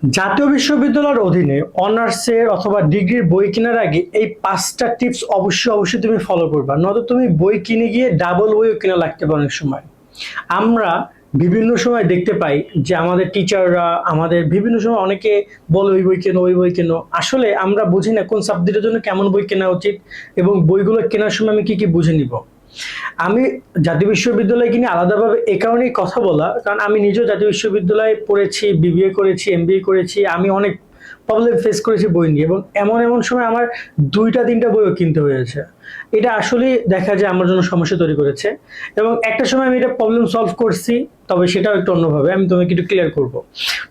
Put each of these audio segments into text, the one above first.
জাতীয় বিশ্ববিদ্যালয়ের অধীনে অনার্সের অথবা ডিগ্রির বই কেনার আগে এই ৫টা টিপস অবশ্যই তুমি ফলো করবা, নয়তো তুমি বই কিনে গিয়ে ডাবল বইও কেনা লাগতে পারে অনেক সময়। আমরা বিভিন্ন সময় দেখতে পাই যে আমাদের টিচাররা আমাদের বিভিন্ন সময় অনেকে বলে ওই বই কেনো ওই বই কেনো, আসলে আমরা বুঝি না কোন সাবজেক্টের জন্য কেমন বই কেনা উচিত এবং বইগুলো কেনার সময় আমি কি কি বুঝে নিব। আমি জাতীয় বিশ্ববিদ্যালয়ে কিনে আলাদাভাবে এ কারণেই কথা বলা, কারণ আমি নিজেও জাতীয় বিশ্ববিদ্যালয়ে পড়েছি, বিবিএ করেছি, এমবিএ করেছি। আমি অনেক প্রবলেম ফেস করেছি বই নিয়ে, এবং এমন এমন সময় আমার ২টা ৩টা বইও কিনতে হয়েছে। এটা আসলে দেখা যায় আমার জন্য সমস্যা তৈরি করেছে, এবং একটা সময় আমি এটা প্রবলেম সলভ করছি, তবে সেটাও একটু অন্যভাবে। আমি তোমাকে একটু ক্লিয়ার করব।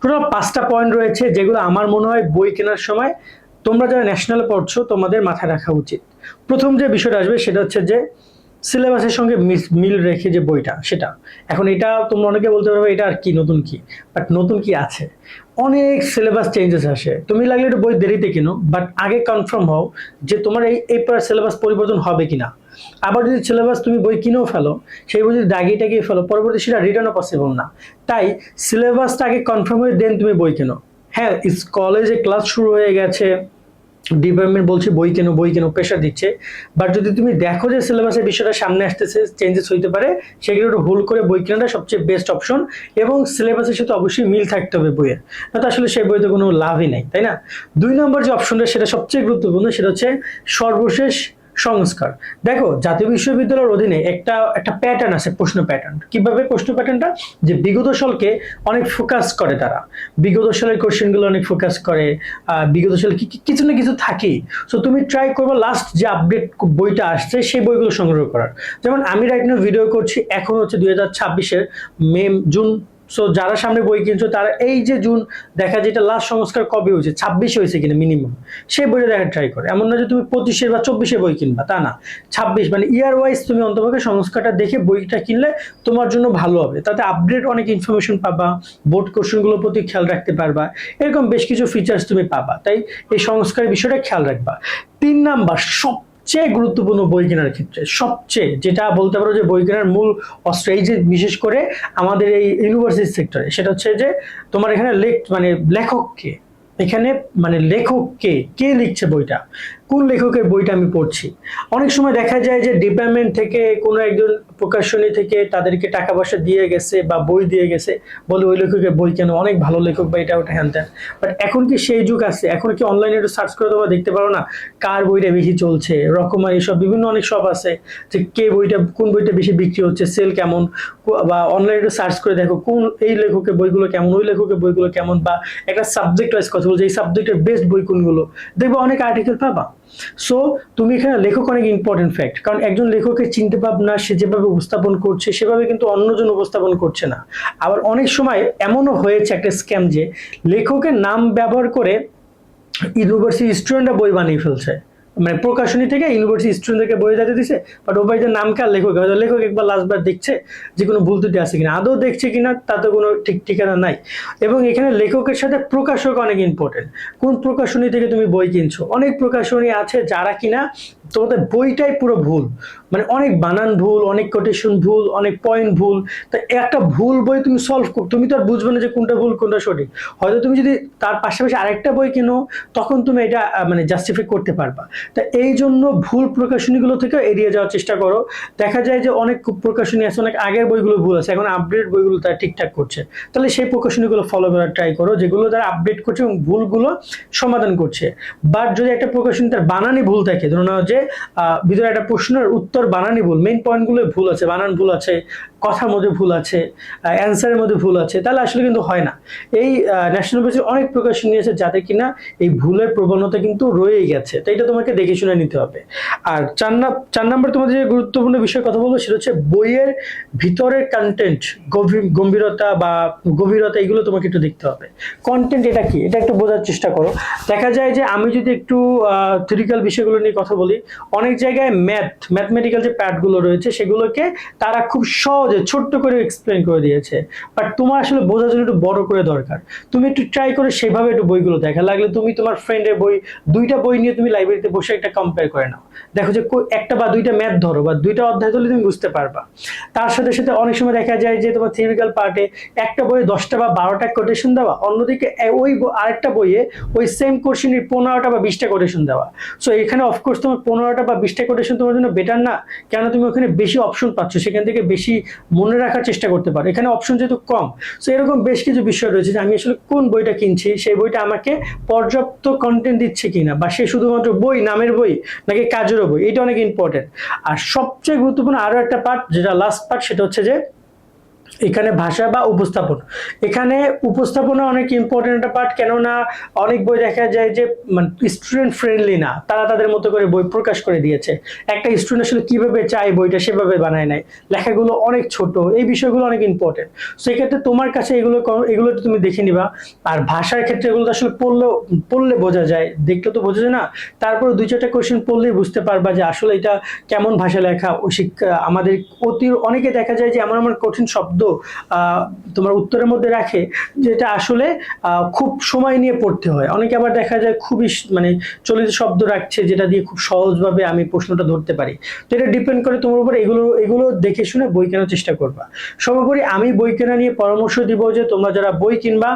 টোটাল ৫টা পয়েন্ট রয়েছে যেগুলো আমার মনে হয় বই কেনার সময় তোমরা যারা ন্যাশনালে পড়ছো তোমাদের মাথায় রাখা উচিত। প্রথম যে বিষয়টা আসবে সেটা হচ্ছে যে সিলেবাসের সঙ্গে মিল রেখে যে বইটা সেটা। এখন এটা তোমরা অনেকে বলতে পারবে এটা আর কি নতুন কি, বাট নতুন কি আছে, অনেক সিলেবাস চেঞ্জেস আসে। তুমি লাগলে একটু বই দেরিতে কিনো, বাট আগে কনফার্ম হও যে তোমার এই পার সিলেবাস পরিবর্তন হবে কিনা। আবার যদি সিলেবাস তুমি বই কিনেও ফেলো, সেই বই যদি দাগিয়ে টাগিয়ে ফেলো, পরবর্তী সেটা রিটার্নও পসিবল না। তাই সিলেবাসটা আগে কনফার্ম হয়ে দেন তুমি বই কেনো। হ্যাঁ, কলেজে ক্লাস শুরু হয়ে গেছে, ডিপার্টমেন্ট বলছে বই কেন প্রেশার দিচ্ছে, বাট যদি তুমি দেখো যে সিলেবাসের বিষয়টা সামনে আসতেছে, চেঞ্জেস হইতে পারে, সেগুলো একটু ভুল করে বই কেনাটা সবচেয়ে বেস্ট অপশন। এবং সিলেবাসের সাথে অবশ্যই মিল থাকতে হবে বইয়ের, না তো আসলে সেই বইতে কোনো লাভই নেই, তাই না? ২ নম্বর যে অপশনটা সেটা সবচেয়ে গুরুত্বপূর্ণ, সেটা হচ্ছে সর্বশেষ সংস্কার। দেখো, জাতীয় বিশ্ববিদ্যালয়ের অধীনে একটা একটা প্যাটার্ন আছে, প্রশ্ন প্যাটার্ন। কিভাবে প্রশ্ন প্যাটার্নটা, যে বিগত সালকে অনেক ফোকাস করে তারা, বিগত সালের কোশ্চেনগুলো অনেক ফোকাস করে। বিগত সালে কিছু না কিছু থাকেই। সো তুমি ট্রাই করবে লাস্ট যে আপডেট বইটা আসছে সেই বইগুলো সংগ্রহ করার। যেমন আমি রাইট নাও ভিডিও করছি, এখন হচ্ছে ২০২৬-এর জুন। সো যারা সামনে বই কিনছো তারা এই যে জুন দেখা, যেটা লাস্ট সংস্কার কবে হয়েছে, ২৬-এ হয়েছে কিনা মিনিমাম, সেই বইটা দেখার ট্রাই করে। এমন না যে তুমি ২৫-এর বা ২৪-এর বই কিনবা, তা না। ২৬ মানে ইয়ার ওয়াইজ তুমি অন্তপক্ষে সংস্কারটা দেখে বইটা কিনলে তোমার জন্য ভালো হবে। তাতে আপডেট অনেক ইনফরমেশন পাবা, বোর্ড কোশ্চেনগুলোর প্রতি খেয়াল রাখতে পারবা, এরকম বেশ কিছু ফিচার্স তুমি পাবা। তাই এই সংস্কারের বিষয়টা খেয়াল রাখবা। ৩ নাম্বার সবচেয়ে গুরুত্বপূর্ণ বই কেনার ক্ষেত্রে, সবচেয়ে যেটা বলতে পারো যে বই কেনার মূল অস্ত্র, এই যে বিশেষ করে আমাদের এই ইউনিভার্সিটি সেক্টরে, সেটা হচ্ছে যে তোমার এখানে লেখক কে, এখানে মানে লেখক কে, কে লিখছে বইটা, কোন লেখকের বইটা আমি পড়ছি। অনেক সময় দেখা যায় যে ডিপার্টমেন্ট থেকে কোনো একজন প্রকাশনী থেকে তাদেরকে টাকা পয়সা দিয়ে গেছে বা বই দিয়ে গেছে, বলে ওই লেখকের বই কেন, অনেক ভালো লেখক বা এটা ওটা হ্যান ত্যান। বাট এখন কি সেই যুগ আছে? এখন কি অনলাইনে একটু সার্চ করে তোমরা দেখতে পারো না কার বইটা বেশি চলছে, রকমারি সব বিভিন্ন অনেক শপ আছে, যে কে বইটা, কোন বইটা বেশি বিক্রি হচ্ছে, সেল কেমন, বা অনলাইনে একটু সার্চ করে দেখো কোন এই লেখকের বইগুলো কেমন, ওই লেখকের বইগুলো কেমন, বা একটা সাবজেক্ট ওয়াইজ কথা বলছে এই সাবজেক্টের বেস্ট বই কোনগুলো, দেখবো অনেক আর্টিকেল পাবা। সো তুমি এখানে লেখক অনেক ইম্পর্টেন্ট ফ্যাক্ট, কারণ একজন লেখকের চিন্তা ভাবনা, সে যেভাবে উপস্থাপন করছে সেভাবে কিন্তু অন্যজন উপস্থাপন করছে না। আবার অনেক সময় এমনও হয়েছে একটা স্ক্যাম, যে লেখকের নাম ব্যবহার করে ইউনিভার্সিটি স্টুডেন্টরা বই বানিয়ে ফেলছে, মানে প্রকাশনী থেকে ইউনিভার্সিটি স্টুডেন্টদেরকে বই দিতে দিছে, বাট ও বইটার নাম কার, লেখক, হয়তো লেখক একবার লাস্টবার দেখছে যে কোনো ভুল ত্রুটি আছে কিনা, আদৌ দেখছে কিনা তাতে কোনো ঠিক ঠিকানা নাই। এবং এখানে লেখকের সাথে প্রকাশক অনেক ইম্পর্টেন্ট। কোন প্রকাশনী থেকে তুমি বই কিনছো, অনেক প্রকাশনী আছে যারা কিনা তোমাদের বইটাই পুরো ভুল, মানে অনেক বানান ভুল, অনেক কোটেশন ভুল, অনেক পয়েন্ট ভুল। তা একটা ভুল বই তুমি সলভ তুমি তো আর বুঝবে না যে কোনটা ভুল কোনটা সঠিক। হয়তো তুমি যদি তার পাশাপাশি আরেকটা বই কিনো, তখন তুমি এটা মানে জাস্টিফাই করতে পারবা। তা এই জন্য ভুল প্রকাশনীগুলো থেকে এড়িয়ে যাওয়ার চেষ্টা করো। দেখা যায় যে অনেক প্রকাশনী আছে, অনেক আগের বইগুলো ভুল আছে, এখন আপডেট বইগুলো তারা ঠিকঠাক করছে, তাহলে সেই প্রকাশনীগুলো ফলো করার ট্রাই করো যেগুলো তারা আপডেট করছে এবং ভুলগুলো সমাধান করছে। বাট যদি একটা প্রকাশনী তার বানানই ভুল থাকে, ধরো না যে ভিতরে একটা প্রশ্নের উত্তর বানানই ভুল, মেইন পয়েন্টগুলো ভুল আছে, বানান ভুল আছে, কথার মধ্যে ভুল আছে, অ্যান্সারের মধ্যে ভুল আছে, তাহলে আসলে কিন্তু হয় না। এই ন্যাশনাল বেসিস অনেক প্রকাশনী আছে যাতে কিনা এই ভুলের প্রবণতা কিন্তু রয়েই গেছে, তাই এটা তোমাকে দেখে শুনে নিতে হবে। আর ৪ নম্বর তোমাদের যে গুরুত্বপূর্ণ বিষয়ে কথা বলবো সেটা হচ্ছে বইয়ের ভিতরের কন্টেন্ট, গম্ভীরতা বা গভীরতা, এগুলো তোমাকে একটু দেখতে হবে। কন্টেন্ট এটা কি, এটা একটু বোঝার চেষ্টা করো। দেখা যায় যে আমি যদি একটু থিওরিক্যাল বিষয়গুলো নিয়ে কথা বলি, অনেক জায়গায় ম্যাথমেটিক্যাল যে প্যাডগুলো রয়েছে সেগুলোকে তারা খুব সহজে ছোট্ট করে এক্সপ্লেন করে দিয়েছে, বাট তোমার আসলে বোঝার জন্য একটু বড় করে দরকার। তুমি একটু ট্রাই করে সেভাবে একটু বইগুলো দেখা, লাগলে তুমি তোমার ফ্রেন্ডের বই, 2টা বই নিয়ে তুমি লাইব্রেরিতে বসে একটা কম্পেয়ার করে নাও, দেখো যে একটা বা দুইটা ম্যাথ ধরো বা দুইটা অধ্যায় ধরলে তুমি বুঝতে পারবা। তার সাথে সাথে অনেক সময় দেখা যায় যে তোমার থিওরিক্যাল পার্টে একটা বইয়ে 10টা বা 12টা কোটেশন দেওয়া, অন্যদিকে ওই আরেকটা বইয়ে ওই সেম কোশ্চেনের 15টা বা 20টা কোটেশন দেওয়া। সো এখানে অফকোর্স তোমার 15টা বা 20টা কোটেশন তোমার জন্য বেটার না, কেন তুমি ওখানে বেশি অপশন পাচ্ছ, সেখান থেকে বেশি মনে রাখার চেষ্টা করতে পারো। এখানে অপশন যেহেতু কম, সো এরকম বেশ কিছু বিষয় রয়েছে যে আমি আসলে কোন বইটা কিনছি, সেই বইটা আমাকে পর্যাপ্ত কন্টেন্ট দিচ্ছে কিনা, বা সে শুধুমাত্র বই, নামের বই নাকি কাজেরও বই, এটা অনেক ইম্পর্টেন্ট। আর সবচেয়ে গুরুত্বপূর্ণ আরো একটা পার্ট, যেটা লাস্ট পার্ট, সেটা হচ্ছে যে এখানে ভাষা বা উপস্থাপন। এখানে উপস্থাপনা অনেক ইম্পর্টেন্ট একটা পার্ট, কেননা অনেক বই দেখা যায় যে মানে স্টুডেন্ট ফ্রেন্ডলি না, তারা তাদের মতো করে বই প্রকাশ করে দিয়েছে। একটা স্টুডেন্ট আসলে কিভাবে চায় বইটা সেভাবে বানায় নাই, লেখাগুলো অনেক ছোট, এই বিষয়গুলো অনেক ইম্পর্টেন্ট। সেক্ষেত্রে তোমার কাছে এগুলো তুমি দেখে নিবা। আর ভাষার ক্ষেত্রে এগুলো তো আসলে পড়লে বোঝা যায়, দেখলে তো বোঝা যায় না, তারপরে 2-4টা কোশ্চেন পড়লেই বুঝতে পারবা যে আসলে এটা কেমন ভাষা লেখা। ও শিক্ষা আমাদের অনেকে দেখা যায় যে এমন এমন কঠিন শব্দ তোমার উত্তরের মধ্যে রাখে, যেটা আসলে খুব সময় নিয়ে পড়তে হয়। অনেকে আবার দেখা যায় খুবই মানে চলিত শব্দ রাখছে, যেটা দিয়ে খুব সহজভাবে আমি প্রশ্নটা ধরতে পারি। তো এটা ডিপেন্ড করে তোমার উপর। এগুলো দেখে শুনে বই কেনার চেষ্টা করবা। সর্বোপরি আমি বই কেনা নিয়ে পরামর্শ দিব যে তোমরা যারা বই কিনবা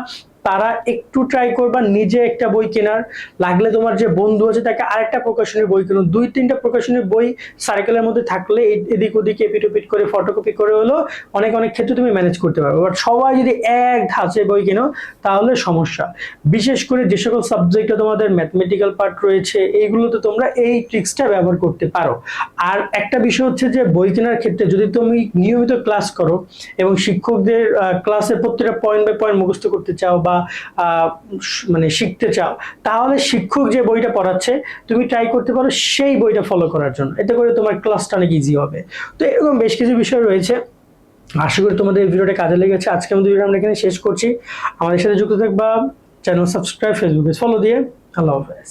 তারা একটু ট্রাই করবা নিজে একটা বই কেনার, লাগলে তোমার যে বন্ধু আছে তাকে আরেকটা প্রকাশনীর বই কিনুন। 2-3টা প্রকাশনীর বই সার্কেলের মধ্যে থাকলে এদিক ওদিকে এপিট ওপিট করে ফটোকপি করে হলো অনেক ক্ষেত্রে তুমি ম্যানেজ করতে পারবে। বাট সবাই যদি এক ধাঁচে বই কেনো তাহলে সমস্যা। বিশেষ করে যে সকল সাবজেক্টে তোমাদের ম্যাথমেটিক্যাল পার্ট রয়েছে, এইগুলোতে তোমরা এই ট্রিক্সটা ব্যবহার করতে পারো। আর একটা বিষয় হচ্ছে যে বই কেনার ক্ষেত্রে যদি তুমি নিয়মিত ক্লাস করো এবং শিক্ষকদের ক্লাসে প্রত্যেকটা পয়েন্ট বাই পয়েন্ট মুখস্থ করতে চাও বা মানে শিখতে চাও, তাহলে শিক্ষক যে বইটা পড়াচ্ছে তুমি ট্রাই করতে পারো সেই বইটা ফলো করার জন্য, এতে করে তোমার ক্লাসটা অনেক ইজি হবে। তো এরকম বেশ কিছু বিষয় রয়েছে। আশা করি তোমাদের এই ভিডিওটা কাজে লেগেছে। আজকে আমাদের ভিডিও আমরা এখানে শেষ করছি। আমাদের সাথে যুক্ত থাকবা, চ্যানেল সাবস্ক্রাইব, ফেসবুকে ফলো দিয়ে। আল্লাহ হাফেজ।